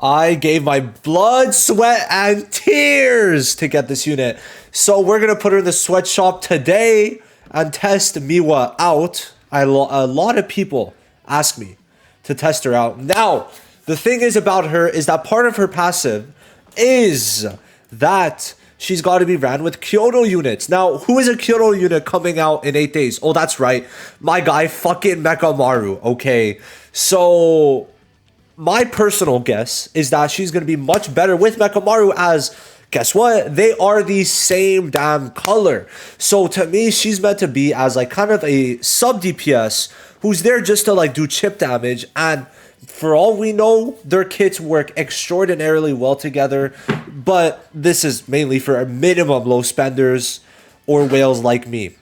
I gave my blood, sweat, and tears to get this unit. So we're going to put her in the sweatshop today and test MIWA out. A lot of people ask me to test her out. Now, the thing is about her is that part of her passive is that she's got to be ran with Kyoto units. Now, who is a Kyoto unit coming out in 8 days? Oh, that's right. My guy, fucking Mekamaru. Okay, so my personal guess is that she's going to be much better with Mekamaru as, guess what? They are the same damn color. So to me, she's meant to be as like kind of a sub DPS who's there just to like do chip damage. And for all we know, their kits work extraordinarily well together. But this is mainly for minimum low spenders or whales like me.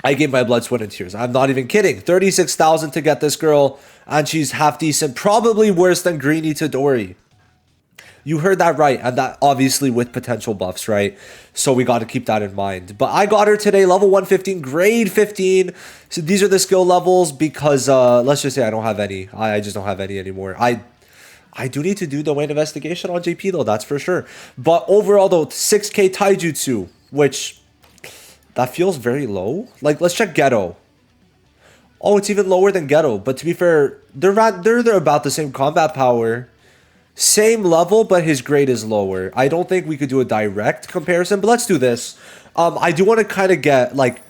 I gave my blood, sweat, and tears. I'm not even kidding. 36,000 to get this girl, and she's half decent. Probably worse than Greeny Todori. You heard that right, and that obviously with potential buffs, right? So we got to keep that in mind. But I got her today, level 115, grade 15. So these are the skill levels because, let's just say I don't have any. I just don't have any anymore. I do need to do domain investigation on JP though, that's for sure. But overall though, 6k taijutsu, which that feels very low. Like, let's check Ghetto. Oh, it's even lower than Ghetto. But to be fair, they're about the same combat power. Same level, but his grade is lower. I don't think we could do a direct comparison, but let's do this. I do want to kind of get, like,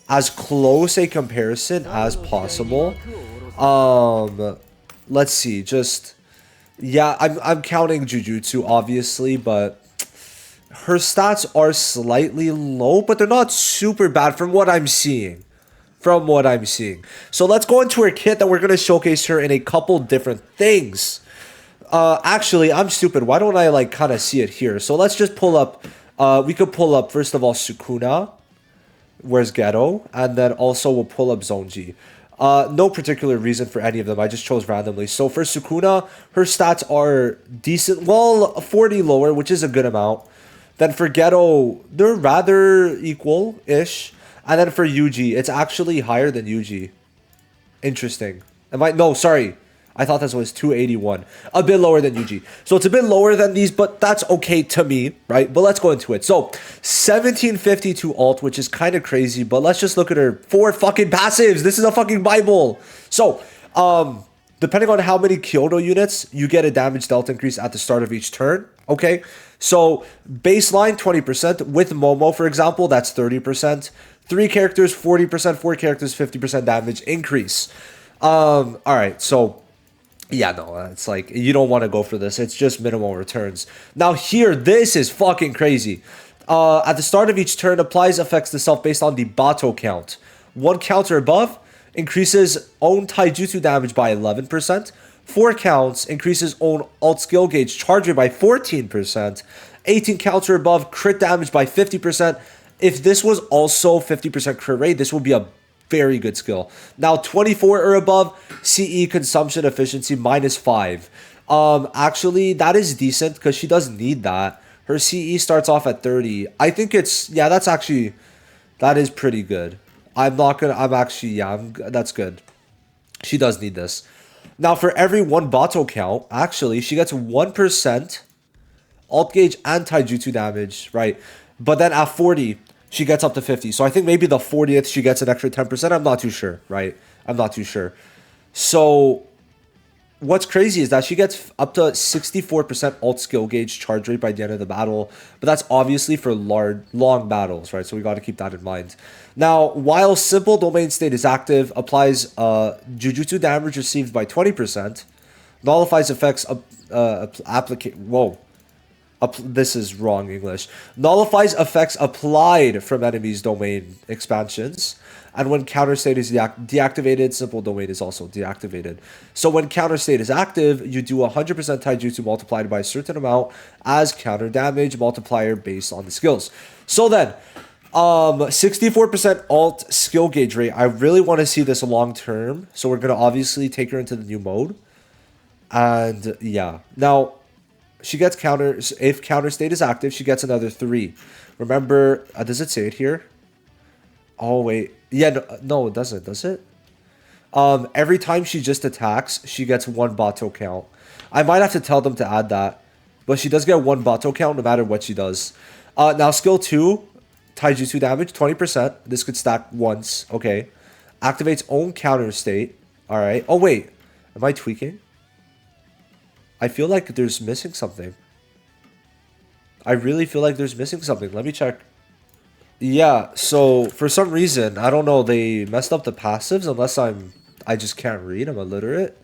as close a comparison as possible. Let's see, just... Yeah, I'm counting Jujutsu, obviously, but... Her stats are slightly low, but they're not super bad from what I'm seeing. So let's go into her kit, that we're going to showcase her in a couple different things. Actually, I'm stupid. Why don't I, like, kind of see it here? So let's just pull up. We could pull up, first of all, Sukuna. Where's Ghetto? And then also we'll pull up Zonji. No particular reason for any of them. I just chose randomly. So for Sukuna, her stats are decent. Well, 40 lower, which is a good amount. Then for Ghetto, they're rather equal-ish. And then for Yuji, it's actually higher than Yuji. Interesting. No, sorry. I thought this was 281. A bit lower than Yuji. So it's a bit lower than these, but that's okay to me, right? But let's go into it. So 1752 alt, which is kind of crazy, but let's just look at her 4 fucking passives. This is a fucking Bible. So, depending on how many Kyoto units, you get a damage delta increase at the start of each turn. Okay, so baseline 20%. With Momo, for example, that's 30%. 3 characters, 40%. 4 characters, 50% damage increase. All right, so yeah, no, it's like you don't want to go for this. It's just minimal returns. Now here, this is fucking crazy. At the start of each turn, applies effects to self based on the Bato count. 1 counter above increases own taijutsu damage by 11%. 4 counts increases own alt skill gauge charge rate by 14%. 18 counts or above, crit damage by 50%. If this was also 50% crit rate, this would be a very good skill. Now 24 or above, CE consumption efficiency -5. Actually, that is decent because she doesn't need that. Her CE starts off at 30. I think it's, yeah, that is pretty good. That's good. She does need this. Now, for every 1 Bato count, actually, she gets 1% alt gauge and taijutsu damage, right? But then at 40, she gets up to 50. So I think maybe the 40th, she gets an extra 10%. I'm not too sure, right? I'm not too sure. So what's crazy is that she gets up to 64% alt skill gauge charge rate by the end of the battle. But that's obviously for long battles, right? So we got to keep that in mind. Now, while simple domain state is active, applies Jujutsu damage received by 20%, nullifies effects this is wrong English. Nullifies effects applied from enemies' domain expansions. And when counter state is deactivated, simple domain is also deactivated. So when counter state is active, you do 100% taijutsu multiplied by a certain amount as counter damage multiplier based on the skills. So then, 64% alt skill gauge rate. I really want to see this long term. So we're going to obviously take her into the new mode. And yeah. Now, she gets if counter state is active, she gets another 3. Remember, does it say it here? Oh, wait. Yeah, no, it doesn't, does it? Every time she just attacks, she gets 1 Bato count. I might have to tell them to add that. But she does get 1 Bato count no matter what she does. Now, skill 2, Taijutsu damage, 20%. This could stack once. Okay. Activates own counter state. Alright. Oh, wait. Am I tweaking? I feel like there's missing something. I really feel like there's missing something. Let me check. Yeah, so for some reason, I don't know, they messed up the passives unless I just can't read, I'm illiterate.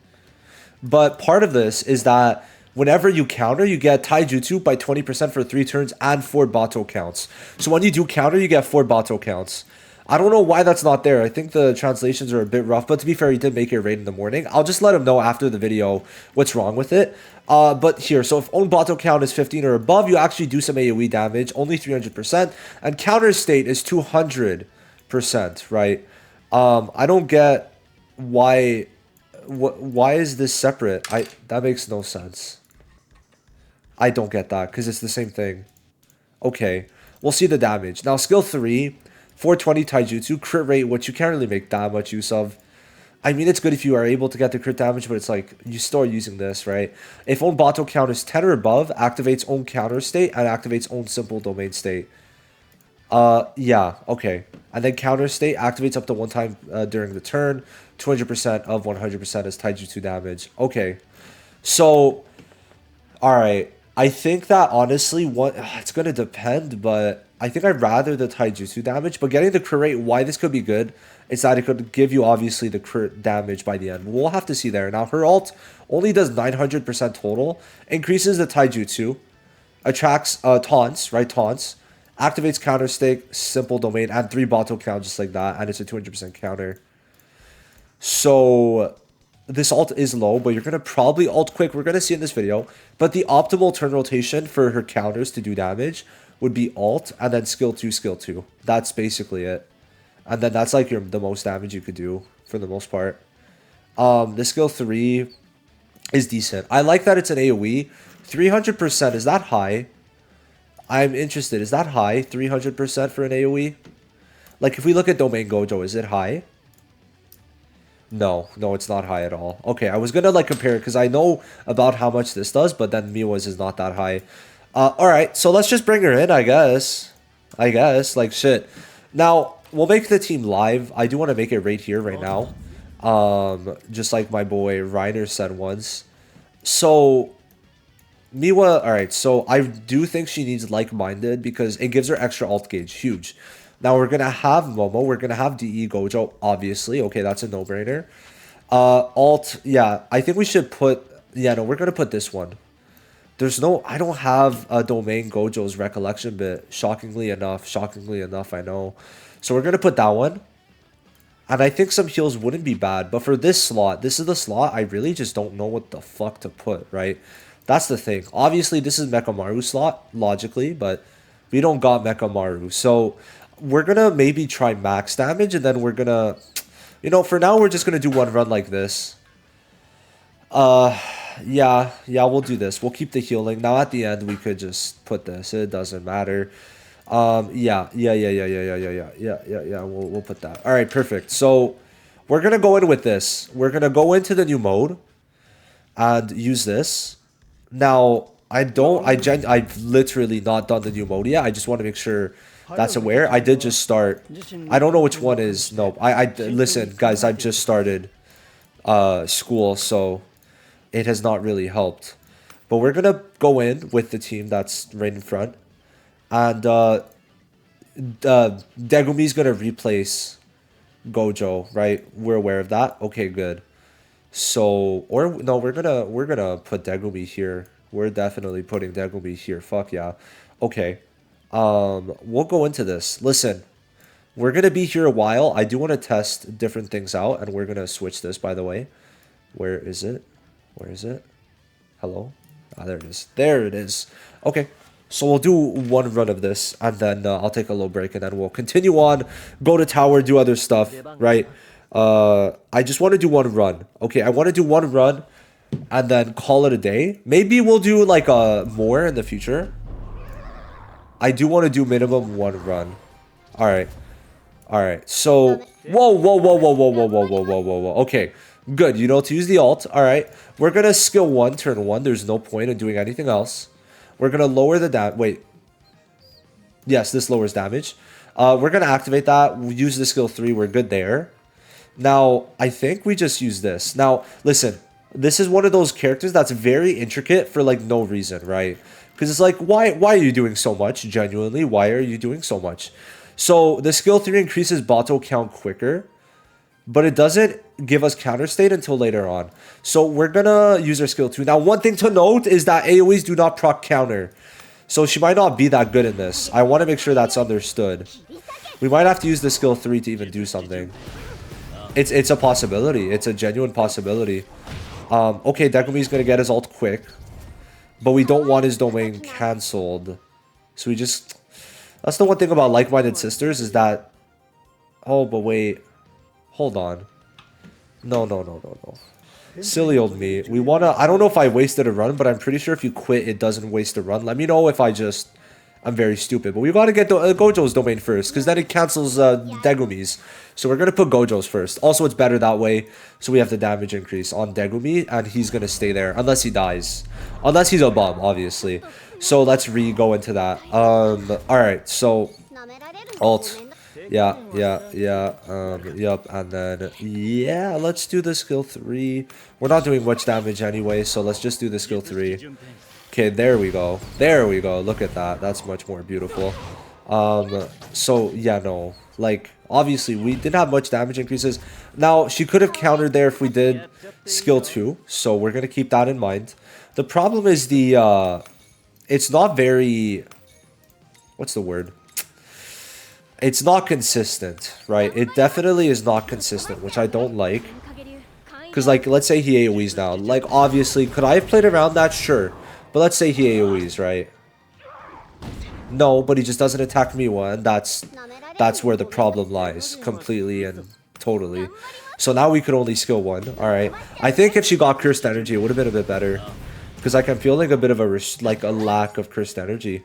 But part of this is that whenever you counter, you get Taijutsu by 20% for 3 turns and 4 Bato counts. So when you do counter, you get 4 Bato counts. I don't know why that's not there. I think the translations are a bit rough, but to be fair, he did make it raid in the morning. I'll just let him know after the video what's wrong with it. But here, so if own Bato count is 15 or above, you actually do some AoE damage, only 300%, and counter state is 200%, right? I don't get why is this separate? That makes no sense. I don't get that, because it's the same thing. Okay, we'll see the damage. Now, skill 3, 420 Taijutsu, crit rate, which you can't really make that much use of. I mean, it's good if you are able to get the crit damage, but it's like, you still are using this, right? If own Bato count is 10 or above, activates own counter state, and activates own simple domain state. Yeah, okay. And then counter state activates up to 1 time during the turn. 200% of 100% is Taijutsu damage. Okay. So, alright. I think that honestly, it's going to depend, but I think I'd rather the Taijutsu damage. But getting the crit rate, why this could be good is that it could give you, obviously, the crit damage by the end. We'll have to see there. Now, her ult only does 900% total. Increases the Taijutsu. Attracts taunts, right? Taunts. Activates counter stake, simple domain, and 3 Bato count just like that. And it's a 200% counter. So this ult is low, but you're going to probably ult quick. We're going to see in this video. But the optimal turn rotation for her counters to do damage would be ult and then skill 2, skill 2. That's basically it. And then that's like the most damage you could do for the most part. The skill 3 is decent. I like that it's an AoE. 300%, is that high? I'm interested. Is that high? 300% for an AoE? Like if we look at Domain Gojo, is it high? No, it's not high at all. Okay, I was gonna like compare it because I know about how much this does, but then MIWA's is not that high. Alright, so let's just bring her in, I guess. Like shit. Now, we'll make the team live. I do want to make it right here, right now. Just like my boy Reiner said once. So, MIWA, alright, so I do think she needs like-minded because it gives her extra ult gauge, huge. Now we're going to have Momo, we're going to have DE Gojo, obviously. Okay, that's a no-brainer. Alt, yeah, I think we should put, yeah, no, we're going to put this one. There's no, I don't have a Domain Gojo's recollection bit, shockingly enough, I know. So we're going to put that one. And I think some heals wouldn't be bad, but for this slot, this is the slot, I really just don't know what the fuck to put, right? That's the thing. Obviously, this is Mekamaru slot, logically, but we don't got Mekamaru. So we're going to maybe try max damage, and then we're going to, you know, for now, we're just going to do one run like this. Yeah, we'll do this. We'll keep the healing. Now, at the end, we could just put this. It doesn't matter. Yeah. We'll put that. All right, perfect. So we're going to go in with this. We're going to go into the new mode and use this. Now, I've literally not done the new mode yet. I just want to make sure that's aware. I did just start. I don't know which one is. No, listen, guys, I've just started school, so it has not really helped. But we're going to go in with the team that's right in front. And Degumi's going to replace Gojo, right? We're aware of that. Okay, good. So, or no, we're gonna put Degumi here. We're definitely putting Degumi here. Fuck yeah. Okay. We'll go into this. Listen, we're gonna be here a while. I do want to test different things out, and we're gonna switch this, by the way. Where is it? Hello? Ah, there it is. There it is. Okay. So we'll do one run of this, and then I'll take a little break, and then we'll continue on, go to tower, do other stuff, right? I just want to do one run. Okay, I want to do one run and then call it a day. Maybe we'll do like more in the future. I do want to do minimum one run. All right. So, whoa. Okay, Good, you know to use the alt. Alright. We're gonna skill 1, turn 1. There's no point in doing anything else. We're gonna lower the wait. Yes, this lowers damage. We're gonna activate that. We'll use the skill 3. We're good there. Now, I think we just use this. Now, listen. This is one of those characters that's very intricate for, like, no reason, right? Because it's like, why are you doing so much? Genuinely, why are you doing so much? So, the skill 3 increases bottle count quicker. But it doesn't give us counter state until later on. So we're gonna use our skill 2. Now, one thing to note is that AoEs do not proc counter. So she might not be that good in this. I want to make sure that's understood. We might have to use the skill 3 to even do something. It's a possibility. It's a genuine possibility. Okay, Degumi's gonna get his ult quick. But we don't want his domain cancelled. So we just... That's the one thing about like-minded sisters is that... Oh, but wait... Hold on. No. Silly old me. We wanna... I don't know if I wasted a run, but I'm pretty sure if you quit, it doesn't waste a run. Let me know if I'm very stupid. But we gotta get Gojo's domain first, because then it cancels Degumi's. So we're gonna put Gojo's first. Also, it's better that way, so we have the damage increase on Degumi, and he's gonna stay there, unless he dies. Unless he's a bum, obviously. So let's go into that. Alright, so... Alt... Yeah, yup, and then, yeah, let's do the skill 3. We're not doing much damage anyway, so let's just do the skill 3. Okay, there we go. Look at that. That's much more beautiful. So, yeah, no. Like, obviously, we didn't have much damage increases. Now, she could have countered there if we did skill 2, so we're gonna keep that in mind. The problem is it's not very... What's the word? It's not consistent, right? It definitely is not consistent, which I don't like. Because, like, let's say he AoEs now. Like, obviously, could I have played around that? Sure. But let's say he AoEs, right? No, but he just doesn't attack MIWA, and that's where the problem lies. Completely and totally. So now we could only skill 1. Alright. I think if she got Cursed Energy, it would have been a bit better. Because, like, I'm feeling a bit of a lack of Cursed Energy.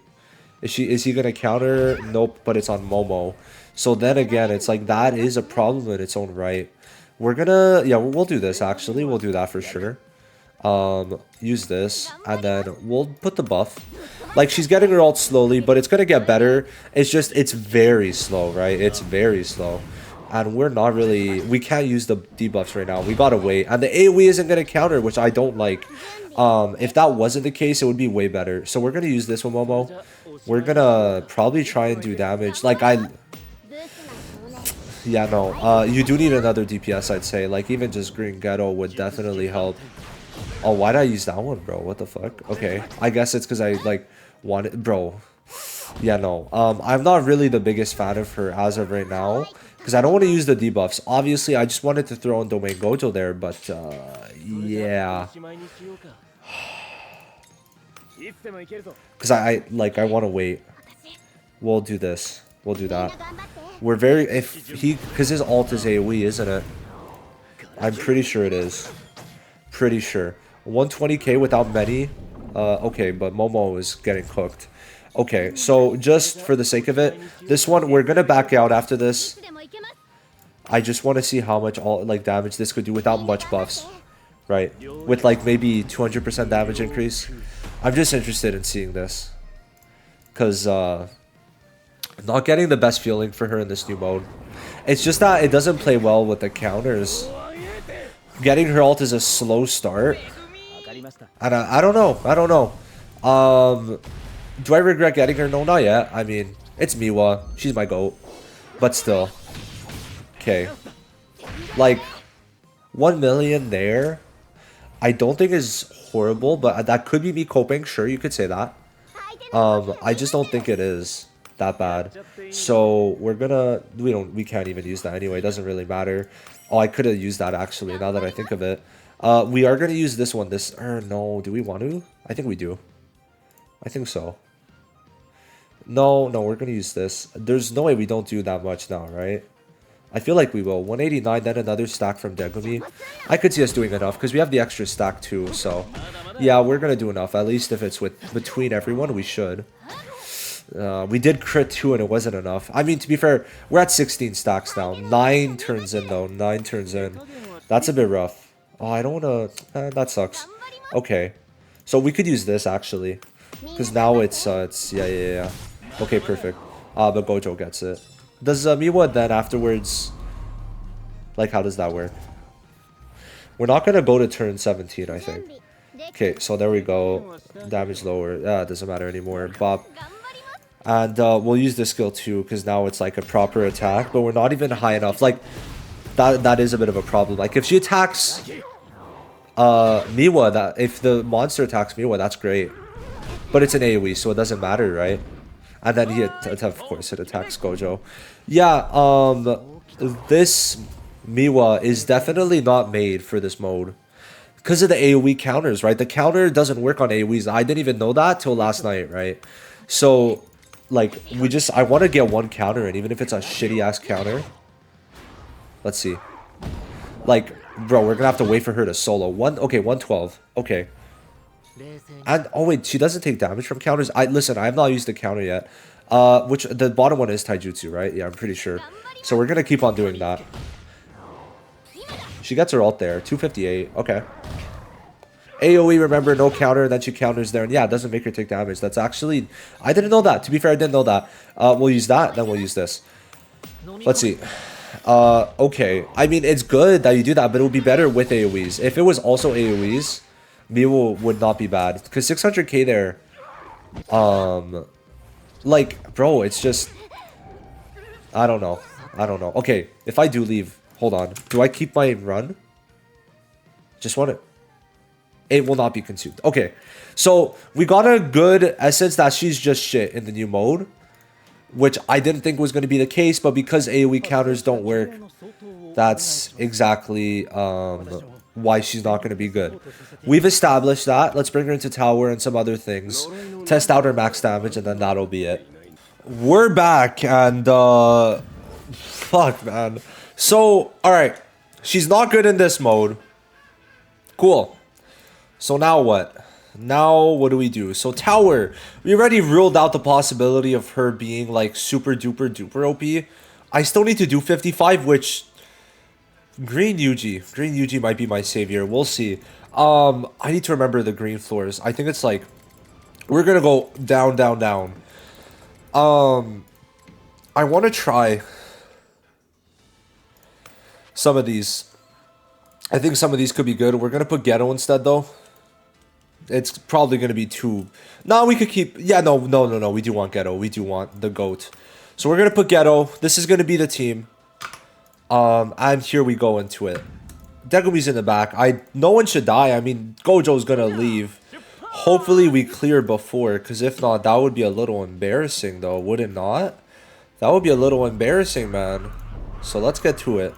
Is he gonna counter? Nope, but it's on Momo. So then again, it's like that is a problem in its own right. We're gonna, yeah, we'll do this actually. We'll do that for sure. Use this, and then we'll put the buff. Like, she's getting her ult slowly, but it's gonna get better. It's just, it's very slow, right? It's very slow. And we're not really, we can't use the debuffs right now. We gotta wait. And the AoE isn't gonna counter, which I don't like. If that wasn't the case, it would be way better. So we're gonna use this one, Momo. We're gonna probably try and do damage. Like, yeah, no. You do need another DPS, I'd say. Like, even just Green Ghetto would definitely help. Oh, why did I use that one, bro? What the fuck? Okay. I guess it's because I, like, wanted... Bro. Yeah, no. I'm not really the biggest fan of her as of right now. Because I don't want to use the debuffs. Obviously, I just wanted to throw in Domain Gojo there, but, yeah. Because I want to wait. We'll do this. We'll do that. We're very... Because his alt is AoE, isn't it? I'm pretty sure it is. Pretty sure. 120k without many. Okay, but Momo is getting cooked. Okay, so just for the sake of it, this one, we're going to back out after this. I just want to see how much damage this could do without much buffs. Right? With, like, maybe 200% damage increase. I'm just interested in seeing this. Because, not getting the best feeling for her in this new mode. It's just that it doesn't play well with the counters. Getting her ult is a slow start. And I don't know. Do I regret getting her? No, not yet. I mean, it's MIWA. She's my GOAT. But still. Okay. Like, 1 million there, I don't think is horrible, but that could be me coping. Sure, you could say that. I just don't think it is that bad. So we're gonna... We can't even use that anyway. It doesn't really matter. Oh, I could have used that actually, now that I think of it. We are gonna use this one. No, do we want to? I think we do. I think so. No, we're gonna use this. There's no way we don't do that much now, right? I feel like we will. 189, then another stack from Degumi. I could see us doing enough, because we have the extra stack too, so... Yeah, we're gonna do enough. At least if it's between everyone, we should. We did crit 2 and it wasn't enough. I mean, to be fair, we're at 16 stacks now. 9 turns in, though. 9 turns in. That's a bit rough. Oh, I don't wanna... that sucks. Okay. So we could use this, actually. Because now it's... Yeah. Okay, perfect. But Gojo gets it. Does MIWA then afterwards... Like, how does that work? We're not gonna go to turn 17, I think. Okay, so there we go. Damage lower. Yeah, it doesn't matter anymore. Bop. And we'll use this skill too, because now it's like a proper attack. But we're not even high enough. Like, that is a bit of a problem. Like, if she attacks... MIWA, if the monster attacks MIWA, that's great. But it's an AoE, so it doesn't matter, right? And then of course, it attacks Gojo. Yeah, this MIWA is definitely not made for this mode. Because of the AoE counters, right? The counter doesn't work on AoEs. I didn't even know that till last night, right? So, like, I want to get one counter, and even if it's a shitty-ass counter. Let's see. Like, bro, we're gonna have to wait for her to solo. Okay, 112. Okay. And, oh wait, she doesn't take damage from counters? Listen, I have not used the counter yet. Which, the bottom one is taijutsu, right? Yeah, I'm pretty sure. So we're gonna keep on doing that. She gets her ult there. 258. Okay. AoE, remember, no counter, then she counters there. And yeah, it doesn't make her take damage. That's actually... I didn't know that. To be fair, I didn't know that. We'll use that, then we'll use this. Let's see. Okay. I mean, it's good that you do that, but it would be better with AoEs. If it was also AoEs, MIWA would not be bad. Because 600k there... Like, bro, it's just... I don't know. Okay, if I do leave... Hold on. Do I keep my run? Just want to... It will not be consumed. Okay. So, we got a good essence that she's just shit in the new mode. Which I didn't think was going to be the case. But because AoE counters don't work, that's exactly why she's not going to be good. We've established that. Let's bring her into tower and some other things. Test out her max damage and then that'll be it. We're back and... Fuck, man. So, alright. She's not good in this mode. Cool. So now what? Now what do we do? So tower. We already ruled out the possibility of her being like super duper duper OP. I still need to do 55, which... Green Yuji might be my savior. We'll see. I need to remember the green floors. I think it's like... We're gonna go down, down, down. I want to try... some of these. I think some of these could be good. We're going to put Ghetto instead, though. It's probably going to be too... No, we could keep... Yeah, no. We do want Ghetto. We do want the GOAT. So we're going to put Ghetto. This is going to be the team. And here we go into it. Degumi's in the back. No one should die. I mean, Gojo's going to leave. Hopefully we clear before. Because if not, that would be a little embarrassing, though. Would it not? That would be a little embarrassing, man. So let's get to it.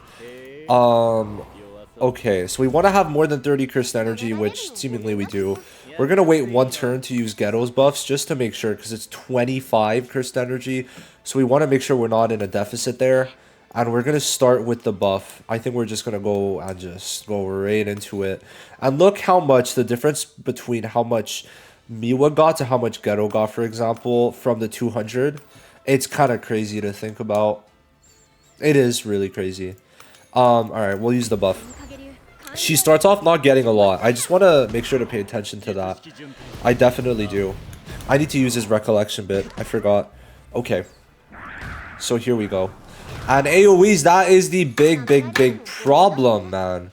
Okay, so we want to have more than 30 cursed energy, which seemingly we do. We're going to wait one turn to use Ghetto's buffs just to make sure, because it's 25 cursed energy. So we want to make sure we're not in a deficit there. And we're going to start with the buff. I think we're just going to go and just go right into it. And look how much the difference between how much MIWA got to how much Ghetto got, for example, from the 200. It's kind of crazy to think about. It is really crazy. Alright, we'll use the buff. She starts off not getting a lot. I just want to make sure to pay attention to that. I definitely do. I need to use his recollection bit. I forgot. Okay. So here we go. And AoEs, that is the big problem, man.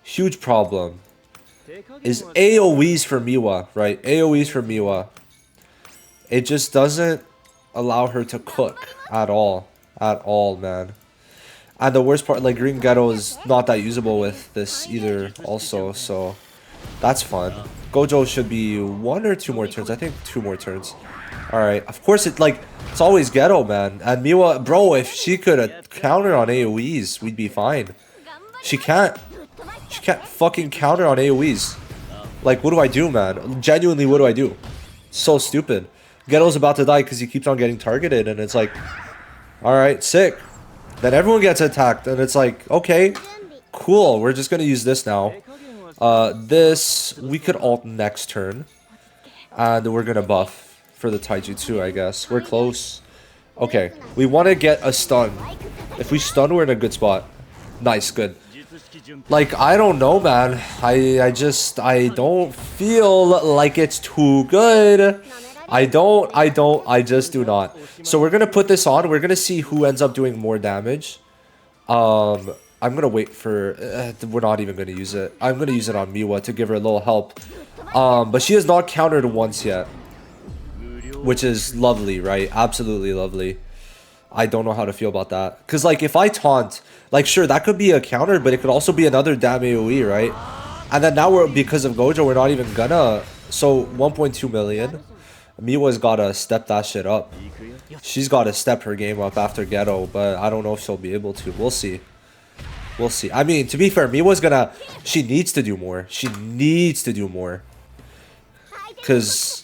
Huge problem. Is AoEs for MIWA, right? AoEs for MIWA. It just doesn't allow her to cook at all. At all, man. And the worst part, like, Green Ghetto is not that usable with this either also, so that's fun. Gojo should be 1 or 2 more turns. I think 2 more turns. Alright, of course, it's always Ghetto, man. And MIWA, bro, if she could counter on AoEs, we'd be fine. She can't fucking counter on AoEs. Like, what do I do, man? Genuinely, what do I do? So stupid. Ghetto's about to die because he keeps on getting targeted, and it's like, alright, sick. Then everyone gets attacked, and it's like, okay, cool, we're just gonna use this now. This, we could ult next turn. And we're gonna buff for the taijutsu, I guess. We're close. Okay, we want to get a stun. If we stun, we're in a good spot. Nice, good. Like, I don't know, man. I don't feel like it's too good. I just do not. So we're gonna put this on. We're gonna see who ends up doing more damage. I'm gonna wait for... we're not even gonna use it. I'm gonna use it on MIWA to give her a little help. But she has not countered once yet. Which is lovely, right? Absolutely lovely. I don't know how to feel about that. Because, like, if I taunt... Like, sure, that could be a counter, but it could also be another damn AoE, right? And then now we're... Because of Gojo, we're not even gonna... So, 1.2 million. MIWA's gotta step that shit up. She's gotta step her game up after Ghetto, but I don't know if she'll be able to. We'll see. We'll see. I mean, to be fair, MIWA's gonna... She needs to do more. She needs to do more. Because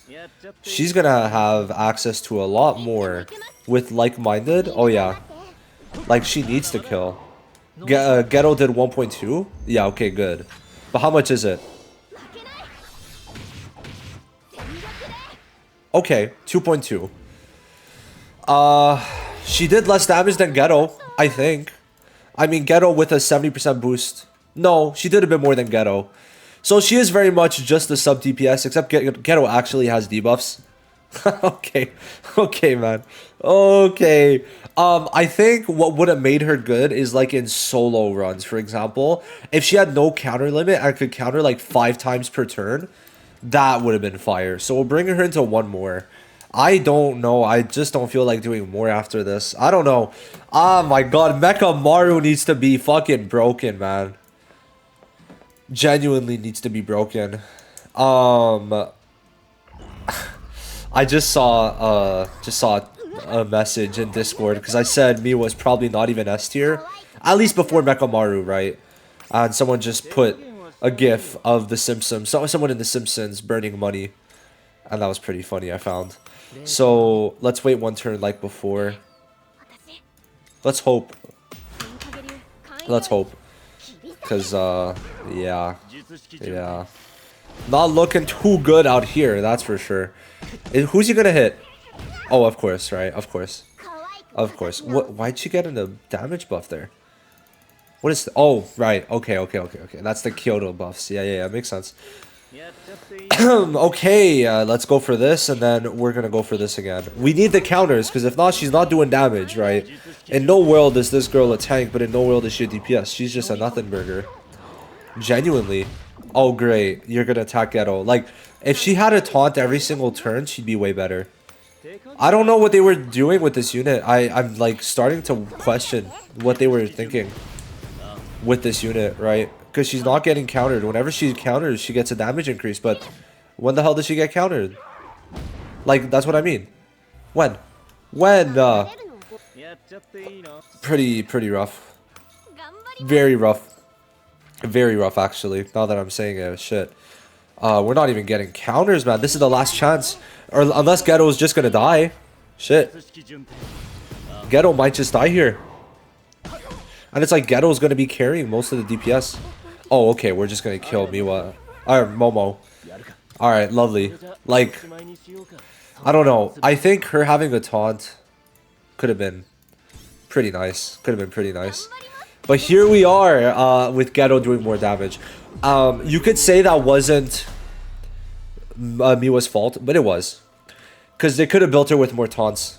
she's gonna have access to a lot more with like-minded. Oh, yeah. Like, she needs to kill. Ghetto did 1.2? Yeah, okay, good. But how much is it? Okay, 2.2. She did less damage than Ghetto, I think. I mean, Ghetto with a 70% boost. No, she did a bit more than Ghetto. So she is very much just a sub DPS, except Ghetto actually has debuffs. Okay, okay, man. Okay. I think what would have made her good is like in solo runs, for example. If she had no counter limit and could counter like 5 times per turn, that would have been fire. So we'll bring her into one more. I don't know. I just don't feel like doing more after this. I don't know. Oh my god, Mecha Maru needs to be fucking broken, man. Genuinely needs to be broken. I just saw a message in Discord because I said MIWA was probably not even S tier, at least before Mecha Maru, right? And someone just put a gif of the Simpsons, someone in the Simpsons burning money, and that was pretty funny, I found. So let's wait one turn like before. Let's hope. Let's hope. Cause yeah. Not looking too good out here, that's for sure. Who's he gonna hit? Oh, of course, right? Of course. Of course. What? Why'd she get in a damage buff there? What is... Oh, right. Okay. That's the Kyoto buffs. Yeah. Makes sense. Okay, let's go for this, and then we're gonna go for this again. We need the counters, because if not, she's not doing damage, right? In no world is this girl a tank, but in no world is she a DPS. She's just a nothing burger. Genuinely. Oh, great. You're gonna attack Ghetto. Like, if she had a taunt every single turn, she'd be way better. I don't know what they were doing with this unit. I'm, like, starting to question what they were thinking with this unit, right? Because she's not getting countered. Whenever she counters, she gets a damage increase. But when the hell does she get countered? Like, that's what I mean. When? Pretty rough. Very rough. Very rough, actually. Now that I'm saying it, shit. We're not even getting counters, man. This is the last chance. Or unless Ghetto is just gonna die. Shit. Ghetto might just die here. And it's like Ghetto's gonna be carrying most of the DPS. Oh, okay, we're just gonna kill MIWA. Or Momo. Alright, lovely. Like, I don't know. I think her having a taunt could have been pretty nice. But here we are, with Ghetto doing more damage. You could say that wasn't MIWA's fault, but it was. Because they could have built her with more taunts.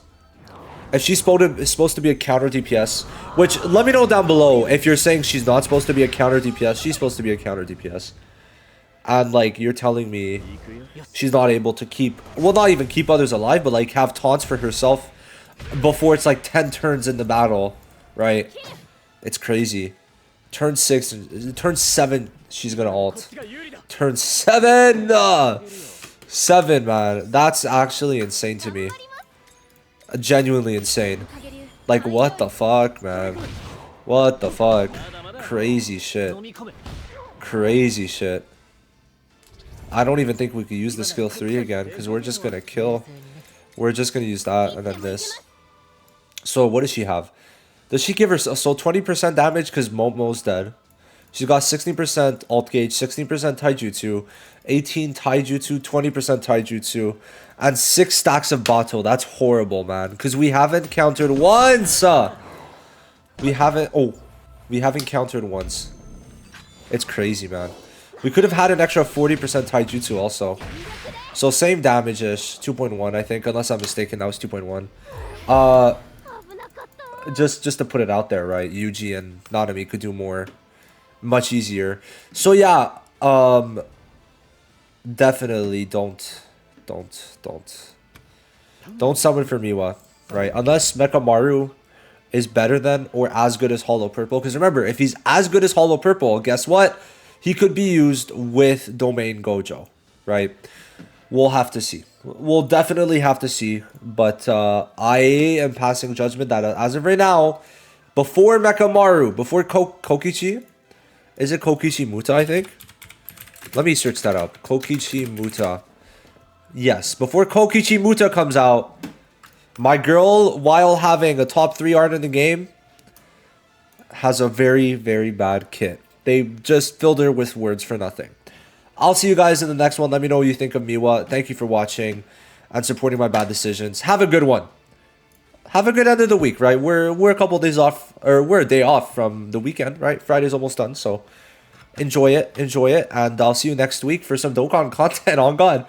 If she's supposed to be a counter DPS, which, let me know down below if you're saying she's not supposed to be a counter DPS. She's supposed to be a counter DPS. And, like, you're telling me she's not able to keep, well, not even keep others alive, but, like, have taunts for herself before it's, like, 10 turns in the battle, right? It's crazy. Turn 6, turn 7, she's gonna ult. Turn 7! 7, man. That's actually insane to me. Genuinely insane. Like, what the fuck, man? What the fuck? Crazy shit. Crazy shit. I don't even think we could use the skill 3 again, because we're just gonna kill. We're just gonna use that, and then this. So, what does she have? Does she give her... So, 20% damage, because Momo's dead. She's got 16% ult gauge, 16% taijutsu, 18 taijutsu, 20% taijutsu, and 6 stacks of Bato. That's horrible, man. Because we haven't countered once. We haven't countered once. It's crazy, man. We could have had an extra 40% taijutsu also. So same damage-ish. 2.1, I think. Unless I'm mistaken, that was 2.1. Just to put it out there, right? Yuji and Nanami could do more. Much easier. So yeah, definitely don't summon for Miwa, right? Unless Mekamaru is better than or as good as Hollow Purple. Because remember, if he's as good as Hollow Purple, guess what? He could be used with Domain Gojo, right? We'll have to see. We'll definitely have to see. But I am passing judgment that as of right now, before Mekamaru, before Kokichi, is it Kokichi Muta, I think? Let me search that up. Kokichi Muta. Yes, before Kokichi Muta comes out, my girl, while having a top 3 art in the game, has a very, very bad kit. They just filled her with words for nothing. I'll see you guys in the next one. Let me know what you think of Miwa. Thank you for watching and supporting my bad decisions. Have a good one. Have a good end of the week, right? We're a couple days off, or we're a day off from the weekend, right? Friday's almost done, so enjoy it, and I'll see you next week for some Dokkan content on God.